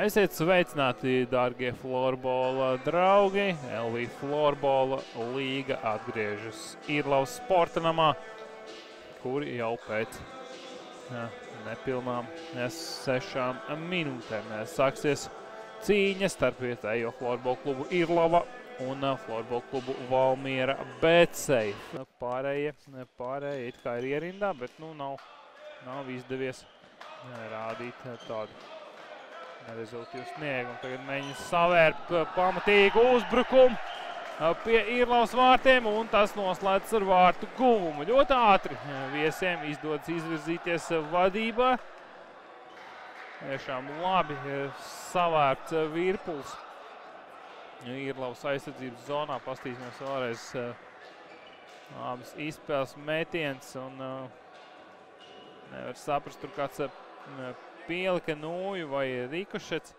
Esiet sveicināti, dārgie florbola draugi. LV Florbola līga atgriežas Īrlavas sporta namā, kuri jau pēc nepilnām 6 minūtēm sāksies cīņa starp vietējo florbola klubu Īrlava un florbola klubu Valmiera BC. Pārējie it kā ir ierindā, bet nav izdevies rādīt tādu rezultīvu sniegumu. Tagad mēģina savērt pamatīgu uzbrukumu pie Īrlavas vārtiem, un tas noslēdz ar vārtu guvumu. Ļoti ātri viesiem izdodas izvirzīties vadībā. Tiešām labi savērts virpuls Īrlavas aizsardzības zonā. Pastīsimies vēlreiz abas izspēles metiens, un nevar saprast, tur kāds pielika nūju vai rikošets.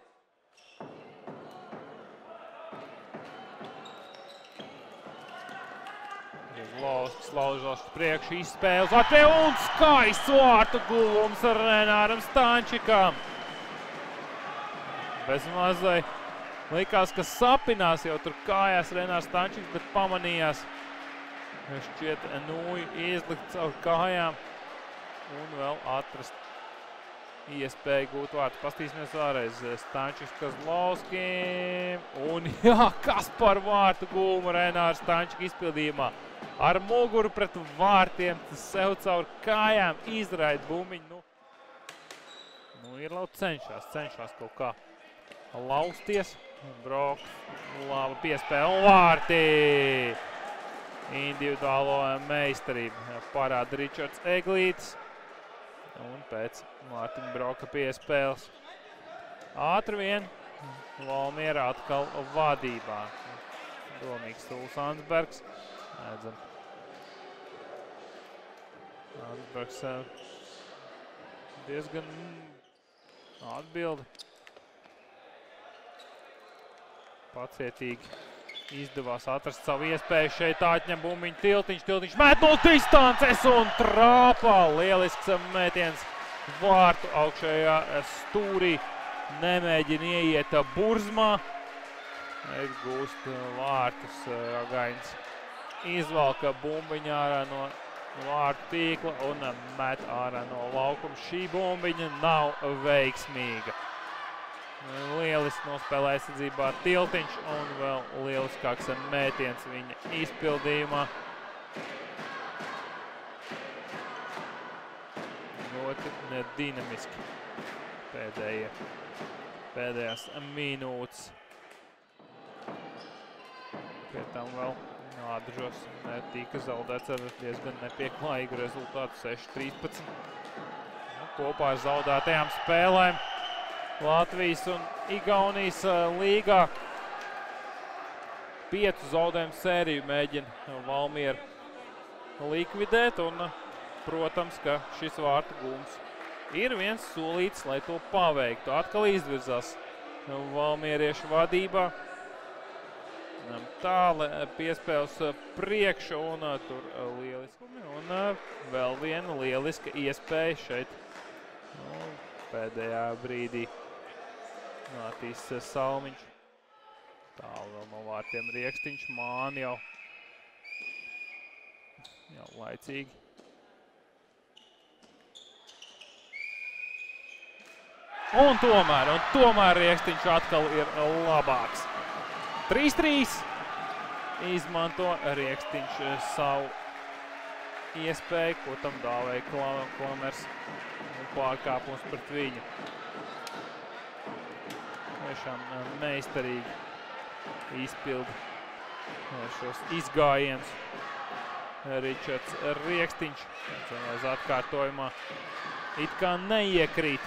Lauskas laužās priekšu izspēles atpie un skaists vārtu guvums ar Renāram Stančikam. Bez mazai likās, ka sapinās jau tur kājās Renārs Stančiks, bet pamanījās šķiet nūju izlikt caur kājām un vēl atrast iespēju gūt vārtu. Pastīsimies vēlreiz. Stančiks Kozlovskim. Un jā, kas par vārtu guvumu Renāra Stančika izpildījumā. Ar muguru pret vārtiem, sev caur kājām izraida bumbiņu. Īrlava cenšas kaut kā lausties. Broks, laba piespēle un vārti. Individuālo meistarību parāda Ričards Eglītis. Un pēc Mārtiņa Broka piespēles ātri vien Valmiera atkal vadībā. Domīgs Tuls Ansbergs. Redzam. Ansbergs diezgan atbildi. Pacietīgi izdevās atrast savu iespēju. Šeit atņem bumbiņu Tiltiņš met no distances un trāpā. Lielisks metiens vārtu augšējā stūrī. Nemēģina ieiet burzmā. Gūst vārtus Ragains. Izvalka bumbiņu ārā no vārtu tīkla un met ārā no laukuma. Šī bumbiņa nav veiksmīga. Lieliski nospēlē aizsardzībā Tiltiņš un vēl lieliskāks mētiens viņa izpildījumā. Ļoti dinamiski pēdējās minūtes. Pie tam vēl Ādržos tika zaudēts ar diezgan nepieklājīgu rezultātu 6-13. Kopā ar zaudētajām spēlēm Latvijas un Igaunijas līgā 5 zaudējumu sēriju mēģina Valmiera likvidēt, un, protams, ka šis vārtu guvums ir viens solīts, lai to paveiktu. Atkal izvirzās valmieriešu vadībā. Tāle piespēles priekšu, un tur lieliski. Un vēl viena lieliska iespēja šeit pēdējā brīdī. Nātīs Salmiņš. Tālu vēl no vārtiem Riekstiņš. Māni jau laicīgi. Un tomēr Riekstiņš atkal ir labāks. 3-3. Izmanto Riekstiņš savu iespēju, ko tam dāvēja Klamers un pārkāpums pret viņu. Tiešām meistarīgi izpilda šos izgājienus. Ričards Riekstiņš uz atkārtojumā it kā neiekrīt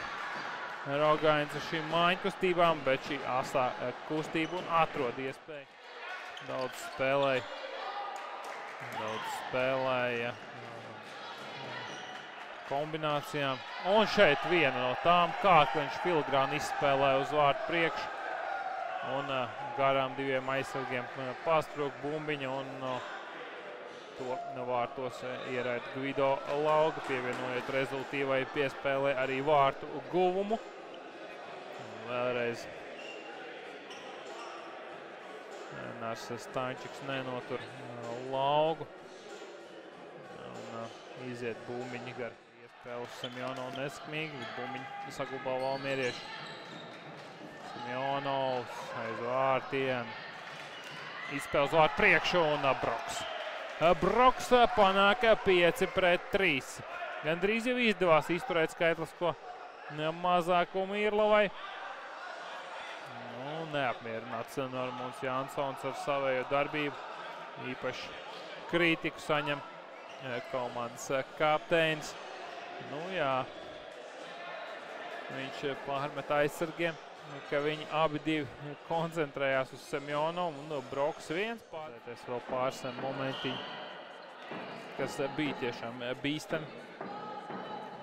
Rogains ar šīm mājiņkustībām, bet šī asā kustība un atrod iespēju. Daudz spēlēja kombinācijām. Un šeit viena no tām Kākliņš filigrāni izspēlē uz vārtu priekšu. Un garām diviem aizsargiem pasprūk bumbiņa un To vārtos ieraida Gvido Lauga, pievienojot rezultīvai piespēlē arī vārtu guvumu. Vēlreiz Nārs Staņčiks nenotur Laugu. Un iziet Būmiņi gar iespēlu Semjonovs neskmīgi. Būmiņi saglabā valmierieši. Semjonovs aiz vārtiem. Izspēles vārtu priekšu un Broks. Broks panāk 5-3. Gandrīz jau izdevās izturēt skaitlisko mazākumu Irlavai. Neapmierināts Normons Jansons ar savējo darbību. Īpaši kritiku saņem komandas kapteinis. Viņš pārmet aizsargiem, ka viņi abi divi koncentrējās uz Semjonovu un Broks viens pārēties vēl pāris momentiņi, kas bija tiešām bīstami.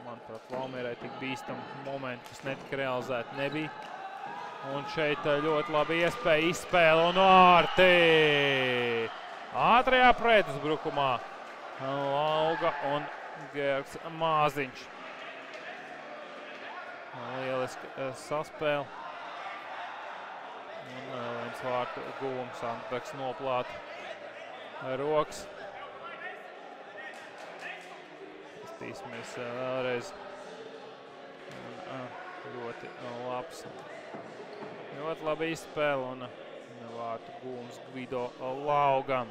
Manuprāt, Valmierai tik bīstami momenti, kas netika realizēti, nebija. Un šeit ļoti labi iespēja izspēle un vārti. Ātrajā pretuzbrukumā Lauga un Georgs Māziņš. Lieliski saspēle. Un viens vārtu guvums, Sandbergs noplāta rokas. Pastīsimies vēlreiz. Ļoti labs. Ļoti labi izspēle un vārtu guvums Gvido Laugam.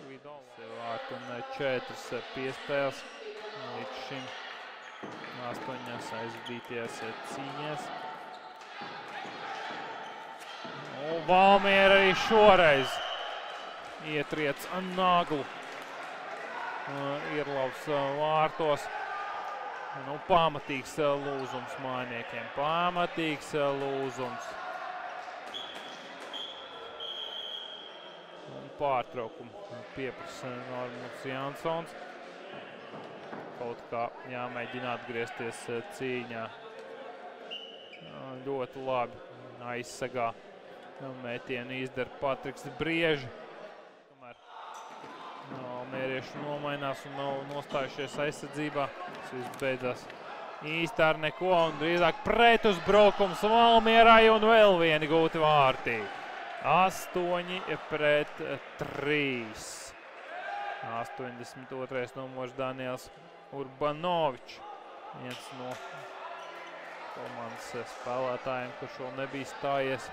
Gvido vārtu un 4 piespēles. Līdz šim 8 aizdīties cīņās. Valmiera arī šoreiz ietriec naglu Irlavas vārtos. Pamatīgs lūzums mājiniekiem. Pamatīgs lūzums. Un pārtraukumu pieprasa Normons Jansons. Kaut kā jāmēģina atgriezties cīņā. Ļoti labi aizsegā. Mētienu izdara Patriks Brieži. Valmierieši nomainās un nav nostājušies aizsardzībā. Tas viss beidzās īsti ar neko un drīzāk pretuzbrukums Valmierai un vēl vieni gūti vārti. 8-3. 82. numurs Daniels Urbanovičs. Viens no komandas spēlētājiem, kurš vēl nebija stājies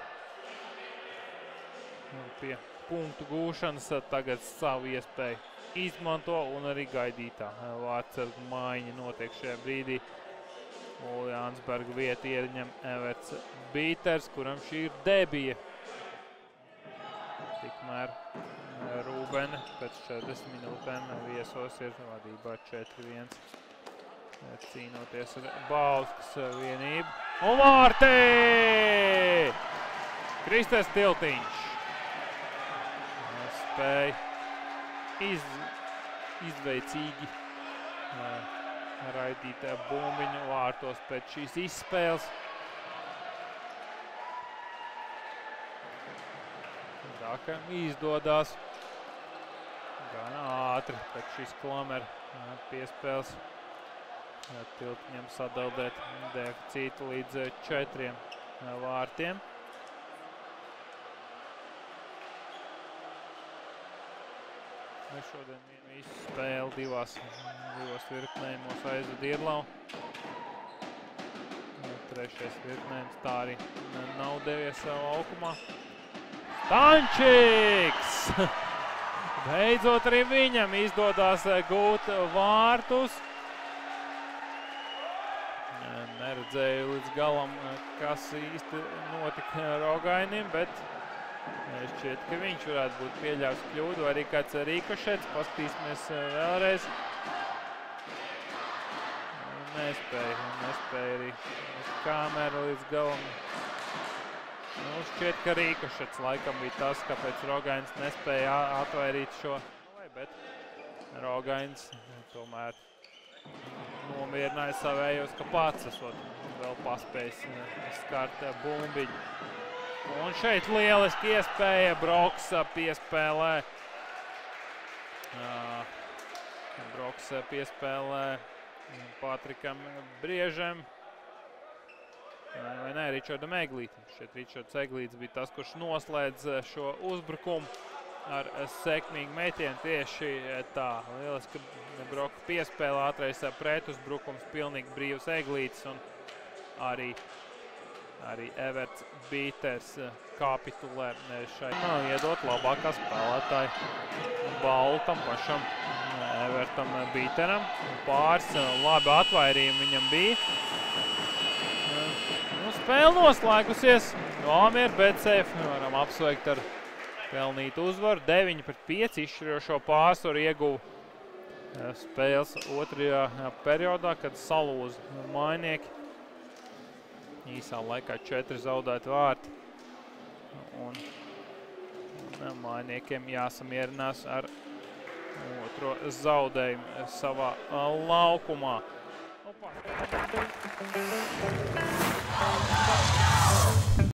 pie punktu gūšanas, tagad savu iespēju izmanto un arī gaidītā vārtsargu maiņa notiek šajā brīdī. Jānsberga vietu ieņem Everts Bīters, kuram šī ir debija. Tikmēr Rūbene pēc 40 minūtēm viesos ir vadībā 4-1. Cīnoties ar Bauskas vienību. Un vārti! Kristers Tiltiņš spēja izveicīgi raidīt bumbiņu vārtos pēc šīs izspēles. Tā kā izdodās gan ātri pēc šīs Klamera piespēles Tiltiņam sadaldēt deficītu līdz 4 vārtiem. Šodien visu spēli divos virknējumos aizved Irlau. Trešais virknējums tā arī nav devies laukumā. Staņčiks! Beidzot arī viņam izdodās gūt vārtus. Neredzēju līdz galam, kas īsti notika Rogainim, bet šķiet, ka viņš varētu būt pieļāvis kļūdu, vai arī kāds rīkošets. Pastīsimies vēlreiz. Nespēja arī kameru līdz galam. Šķiet, ka rīkošets laikam bija tas, kāpēc Rogains nespēja atvairīt šo. Bet Rogains tomēr nomierināja savējos, ka pats esot vēl paspējis skart bumbiņu. Un šeit lieliski iespēja Broks piespēlē Broks piespēlē Patrikam Briežem. Vai nē, Ričardam Eglītam. Šeit Ričards Eglīts bija tas, kurš noslēdz šo uzbrukumu ar sekmīgu metienu. Tieši tā, lieliski Broka piespēlē, ātrais pretuzbrukums, pilnīgi brīvs Eglīts un arī Everts Bīters kapitulē šai. Iedot labākā spēlētāja balvu tam pašam Evertam Bīteram. Pāris labi atvairījumi viņam bija. Spēle noslēgusies. Valmiera BCF varam apsveikt ar pelnītu uzvaru. 9-5 izšķirošo pārsvaru ieguva spēles otrajā periodā, kad salūza mainieki. Īsā laikā 4 zaudēti vārti. Un mainiekiem jāsamierinās ar otro zaudējumu savā laukumā.